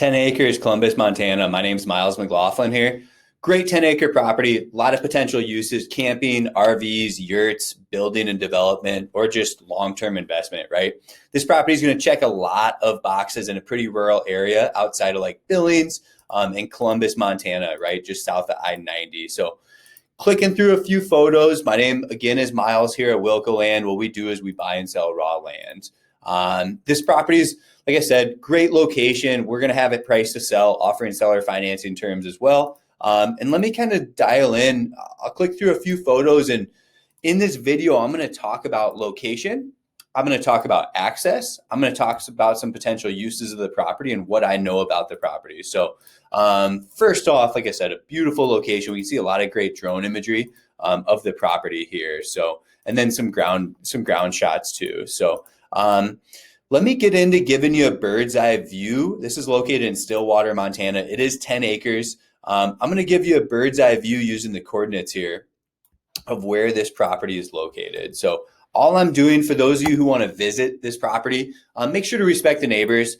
10 acres, Columbus, Montana. My name's Miles McLaughlin here. Great 10-acre property, a lot of potential uses, camping, RVs, yurts, building and development, or just long-term investment, right? This property is going to check a lot of boxes in a pretty rural area outside of like Billings and Columbus, Montana, right? Just south of I-90. So clicking through a few photos, my name again is Miles here at Wilco Land. What we do is we buy and sell raw land. This property is, like I said, great location. We're going to have it priced to sell, offering seller financing terms as well. And let me kind of dial in. I'll click through a few photos, and in this video, I'm going to talk about location. I'm going to talk about access. I'm going to talk about some potential uses of the property and what I know about the property. So first off, like I said, a beautiful location. We can see a lot of great drone imagery of the property here. So, and then some ground shots too. So let me get into giving you a bird's eye view. This is located in Stillwater, Montana. It is 10 acres. I'm going to give you a bird's eye view using the coordinates here of where this property is located. So all I'm doing for those of you who want to visit this property, make sure to respect the neighbors.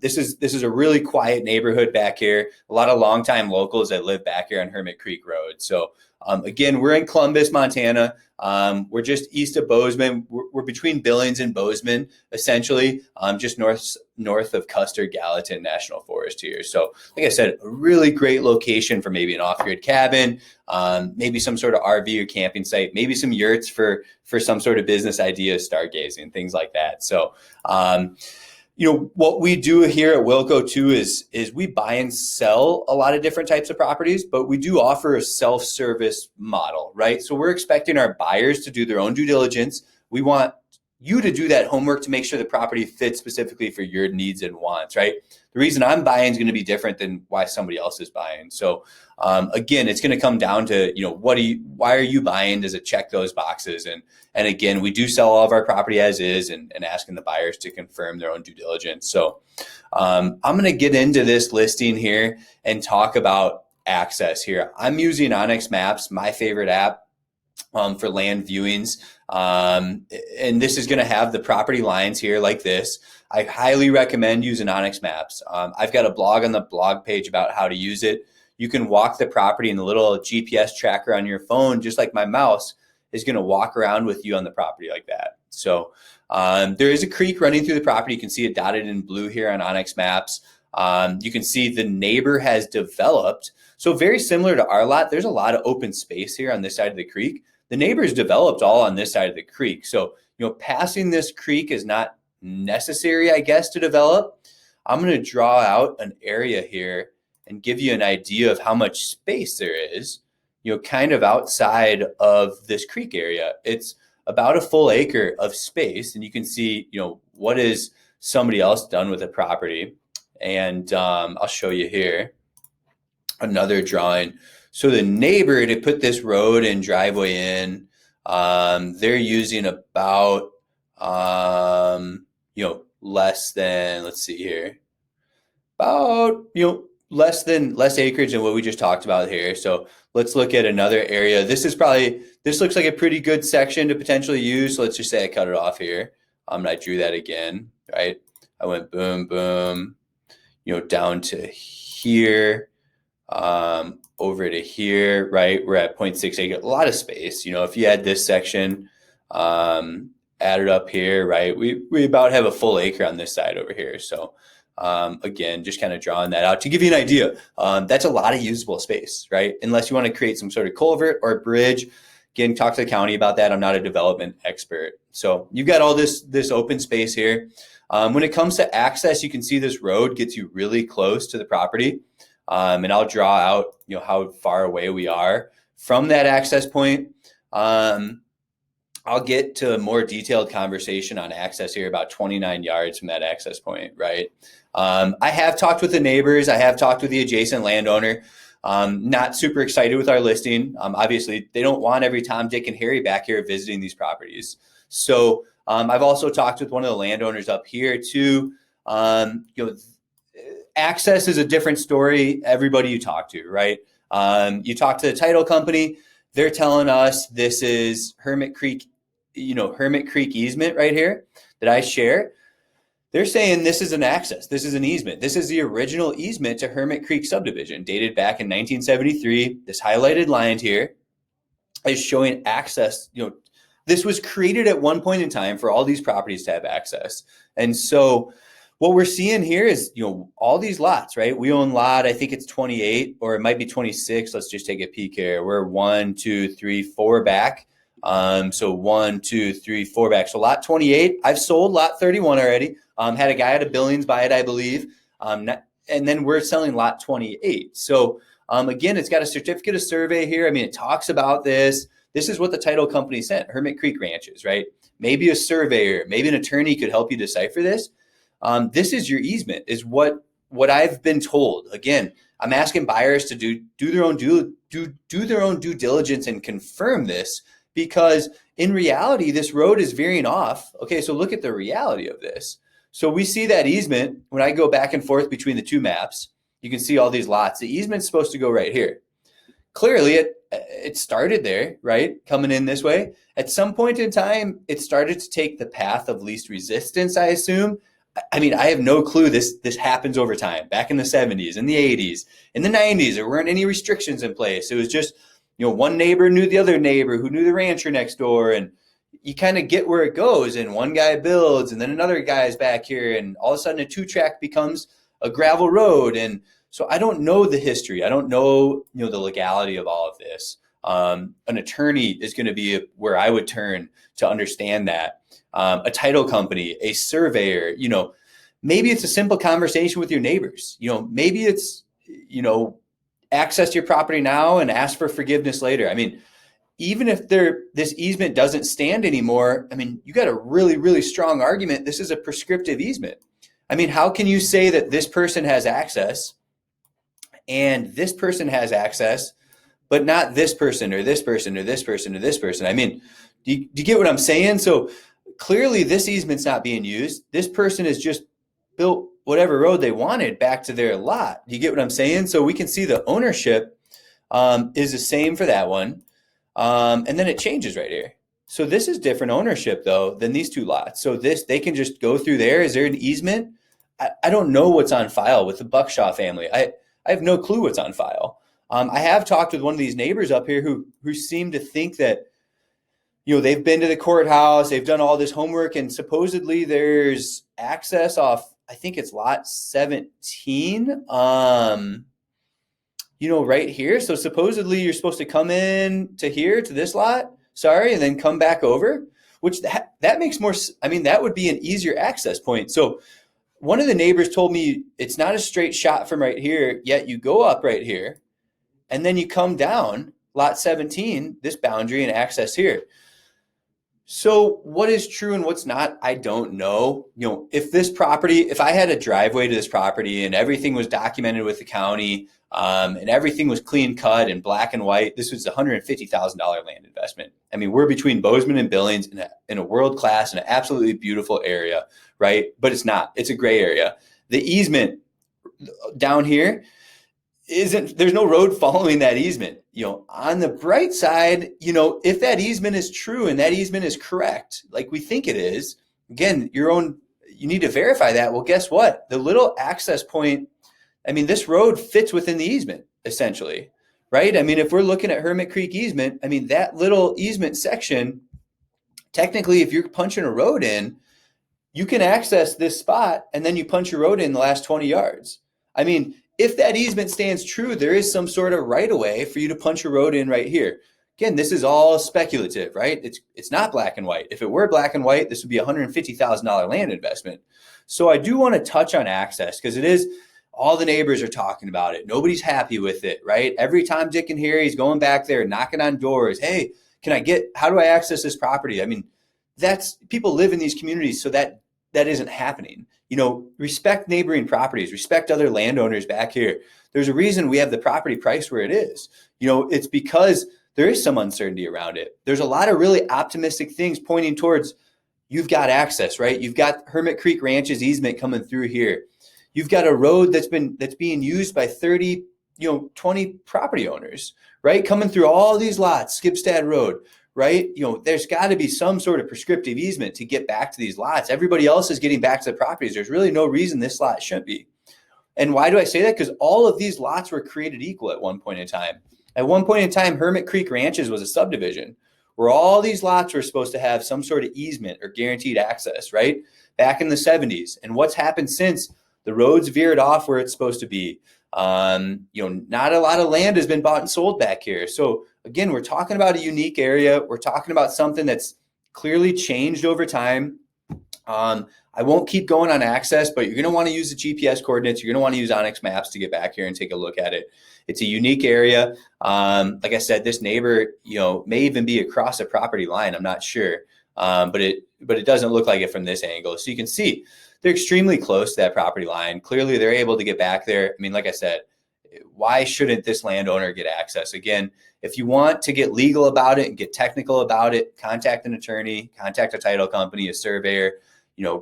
This is a really quiet neighborhood back here. A lot of longtime locals that live back here on Hermit Creek Road. So again, we're in Columbus, Montana. We're just east of Bozeman. We're between Billings and Bozeman, essentially, just north of Custer Gallatin National Forest here. So like I said, a really great location for maybe an off-grid cabin, maybe some sort of RV or camping site, maybe some yurts for some sort of business idea, stargazing, things like that. So what we do here at Wilco too is we buy and sell a lot of different types of properties, but we do offer a self-service model, right? So we're expecting our buyers to do their own due diligence. We want you to do that homework to make sure the property fits specifically for your needs and wants, right? The reason I'm buying is going to be different than why somebody else is buying. So again, it's going to come down to, why are you buying? Does it check those boxes? And again, we do sell all of our property as is and asking the buyers to confirm their own due diligence. So I'm going to get into this listing here and talk about access here. I'm using Onyx Maps, my favorite app for land viewings. And this is going to have the property lines here like this. I highly recommend using Onyx Maps. I've got a blog on the blog page about how to use it. You can walk the property, and the little GPS tracker on your phone, just like my mouse, is going to walk around with you on the property like that. So there is a creek running through the property. You can see it dotted in blue here on Onyx Maps. You can see the neighbor has developed. So very similar to our lot, there's a lot of open space here on this side of the creek. The neighbors developed all on this side of the creek. So, passing this creek is not necessary, I guess, to develop. I'm going to draw out an area here and give you an idea of how much space there is, kind of outside of this creek area. It's about a full acre of space. And you can see, what is somebody else done with the property. And I'll show you here another drawing. So the neighbor, to put this road and driveway in, they're using about, less than, let's see here, about, less acreage than what we just talked about here. So let's look at another area. This looks like a pretty good section to potentially use. So let's just say I cut it off here. I drew that again, right? I went boom, boom, down to here. Over to here, right? We're at 0.6 acre, a lot of space. If you had this section added up here, right? We about have a full acre on this side over here. So again, just kind of drawing that out to give you an idea. That's a lot of usable space, right? Unless you want to create some sort of culvert or bridge. Again, talk to the county about that. I'm not a development expert. So you've got all this open space here. When it comes to access, you can see this road gets you really close to the property. And I'll draw out, how far away we are from that access point. I'll get to a more detailed conversation on access here, about 29 yards from that access point, right? I have talked with the neighbors. I have talked with the adjacent landowner. Not super excited with our listing. Obviously, they don't want every Tom, Dick, and Harry back here visiting these properties. So I've also talked with one of the landowners up here too. Access is a different story. Everybody you talk to, right? You talk to the title company, they're telling us this is Hermit Creek easement right here that I share. They're saying this is an access. This is an easement. This is the original easement to Hermit Creek subdivision, dated back in 1973. This highlighted line here is showing access. This was created at one point in time for all these properties to have access. And so what we're seeing here is, all these lots, right? We own lot, I think it's 28, or it might be 26. Let's just take a peek here. We're 1, 2, 3, 4 back. So 1, 2, 3, 4 back. So lot 28, I've sold lot 31 already. Had a guy out of Billings buy it, I believe. And then we're selling lot 28. So again, it's got a certificate of survey here. I mean, it talks about this. This is what the title company sent, Hermit Creek Ranches, right? Maybe a surveyor, maybe an attorney could help you decipher this. This is your easement, is what I've been told. Again, I'm asking buyers to do their own due diligence and confirm this, because in reality, this road is veering off. Okay, so look at the reality of this. So we see that easement when I go back and forth between the two maps. You can see all these lots. The easement's supposed to go right here. Clearly, it started there, right? Coming in this way. At some point in time, it started to take the path of least resistance, I assume. I mean, I have no clue this happens over time. Back in the 70s, in the 80s, in the 90s, there weren't any restrictions in place. It was just, one neighbor knew the other neighbor who knew the rancher next door, and you kind of get where it goes. And one guy builds, and then another guy's back here, and all of a sudden a 2-track becomes a gravel road. And so I don't know the history. I don't know, the legality of all of this. An attorney is going to be where I would turn to understand that. A title company, a surveyor, maybe it's a simple conversation with your neighbors. Maybe it's, access your property now and ask for forgiveness later. I mean, even if this easement doesn't stand anymore, I mean, you got a really, really strong argument. This is a prescriptive easement. I mean, how can you say that this person has access and this person has access, but not this person or this person or this person or this person? I mean, do you get what I'm saying? So clearly this easement's not being used. This person has just built whatever road they wanted back to their lot. Do you get what I'm saying? So we can see the ownership is the same for that one. And then it changes right here. So this is different ownership though than these two lots. So they can just go through there. Is there an easement? I don't know what's on file with the Buckshaw family. I have no clue what's on file. I have talked with one of these neighbors up here who seem to think that, they've been to the courthouse, they've done all this homework, and supposedly there's access off, I think it's lot 17, right here. So supposedly you're supposed to come in to here, to this lot, and then come back over, which that makes more, that would be an easier access point. So one of the neighbors told me it's not a straight shot from right here, yet you go up right here, and then you come down lot 17, this boundary, and access here. So what is true and what's not, I don't know. If I had a driveway to this property and everything was documented with the county, and everything was clean cut and black and white, this was a $150,000 land investment. I mean, we're between Bozeman and Billings in a world-class and an absolutely beautiful area, right? But it's not. It's a gray area. The easement down here there's no road following that easement. On the bright side, if that easement is true and that easement is correct, like we think it is, again, you need to verify that. Well, guess what? The little access point, this road fits within the easement essentially, right? If we're looking at Hermit Creek easement, that little easement section, technically, if you're punching a road in, you can access this spot and then you punch your road in the last 20 yards. If that easement stands true, there is some sort of right of way for you to punch a road in right here. Again, this is all speculative, right? It's not black and white. If it were black and white, this would be a $150,000 land investment. So I do want to touch on access because it is, all the neighbors are talking about it. Nobody's happy with it, right? Every time Dick and Harry's going back there, knocking on doors. Hey, how do I access this property? People live in these communities, so that isn't happening. Respect neighboring properties, respect other landowners back here. There's a reason we have the property priced where it is. It's because there is some uncertainty around it. There's a lot of really optimistic things pointing towards you've got access, right? You've got Hermit Creek Ranches easement coming through here. You've got a road that's being used by 20 property owners, right? Coming through all these lots, Skipstad Road, right? There's got to be some sort of prescriptive easement to get back to these lots. Everybody else is getting back to the properties. There's really no reason this lot shouldn't be. And why do I say that? Because all of these lots were created equal at one point in time. At one point in time, Hermit Creek Ranches was a subdivision where all these lots were supposed to have some sort of easement or guaranteed access, right? Back in the 70s. And what's happened since? The roads veered off where it's supposed to be. Not a lot of land has been bought and sold back here. So again, we're talking about a unique area. We're talking about something that's clearly changed over time. I won't keep going on access, but you're going to want to use the GPS coordinates. You're going to want to use Onyx Maps to get back here and take a look at it. It's a unique area. Like I said, this neighbor, may even be across a property line. I'm not sure, but it doesn't look like it from this angle. So you can see they're extremely close to that property line. Clearly, they're able to get back there. I mean, like I said, why shouldn't this landowner get access? Again, if you want to get legal about it and get technical about it, contact an attorney, contact a title company, a surveyor,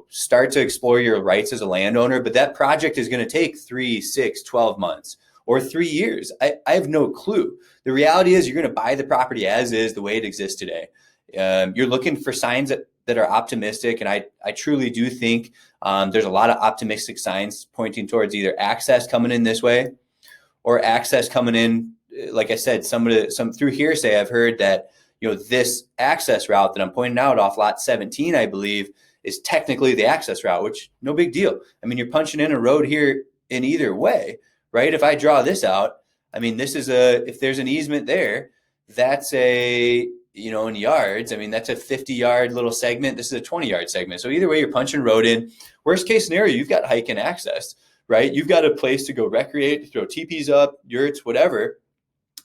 start to explore your rights as a landowner. But that project is going to take 3, 6, 12 months or 3 years. I have no clue. The reality is you're going to buy the property as is, the way it exists today. You're looking for signs that are optimistic. And I truly do think there's a lot of optimistic signs pointing towards either access coming in this way or access coming in. Like I said, some through hearsay, I've heard that, this access route that I'm pointing out off lot 17, I believe, is technically the access route, which no big deal. I mean, you're punching in a road here in either way, right? If I draw this out, I mean, if there's an easement there, that's in yards, I mean, that's a 50-yard little segment. This is a 20-yard segment. So either way, you're punching road in. Worst case scenario, you've got hike and access, right? You've got a place to go recreate, throw teepees up, yurts, whatever.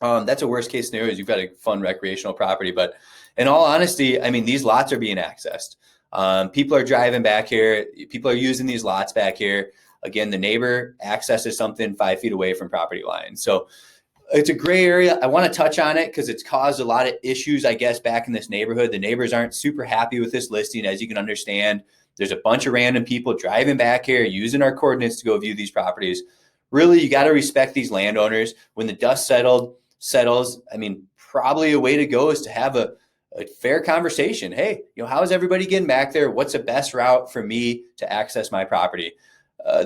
That's a worst case scenario is you've got a fun recreational property. But in all honesty, I mean, these lots are being accessed. People are driving back here. People are using these lots back here. Again, the neighbor accesses something 5 feet away from property line. So it's a gray area. I want to touch on it because it's caused a lot of issues, I guess, back in this neighborhood. The neighbors aren't super happy with this listing, as you can understand. There's a bunch of random people driving back here, using our coordinates to go view these properties. Really, you got to respect these landowners. When the dust settles, I mean, probably a way to go is to have a fair conversation. Hey, how is everybody getting back there? What's the best route for me to access my property?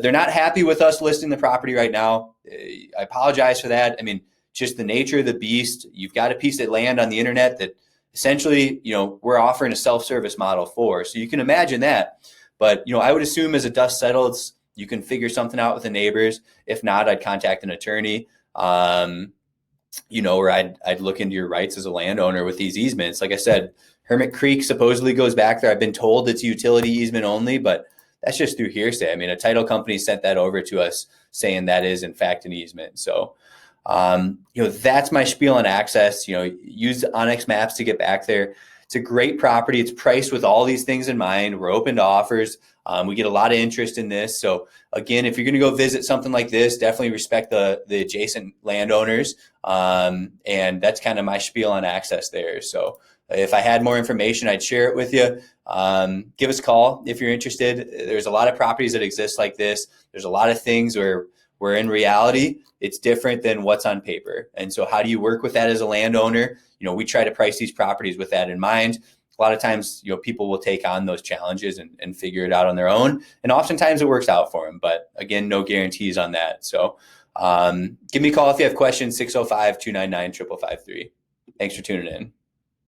They're not happy with us listing the property right now. I apologize for that. I mean, just the nature of the beast. You've got a piece of land on the internet that essentially, we're offering a self-service model for. So you can imagine that. But, I would assume as the dust settles, you can figure something out with the neighbors. If not, I'd contact an attorney. Or I'd look into your rights as a landowner with these easements. Like I said, Hermit Creek supposedly goes back there. I've been told it's utility easement only, but that's just through hearsay. I mean, a title company sent that over to us saying that is in fact an easement. So, that's my spiel on access. Use Onyx Maps to get back there. It's a great property. It's priced with all these things in mind. We're open to offers. We get a lot of interest in this. So again, if you're going to go visit something like this, definitely respect the adjacent landowners. And that's kind of my spiel on access there. So if I had more information, I'd share it with you. Give us a call if you're interested. There's a lot of properties that exist like this. There's a lot of things where in reality, it's different than what's on paper. And so how do you work with that as a landowner? We try to price these properties with that in mind. A lot of times, people will take on those challenges and figure it out on their own. And oftentimes it works out for them. But again, no guarantees on that. So give me a call if you have questions, 605-299-5553. Thanks for tuning in.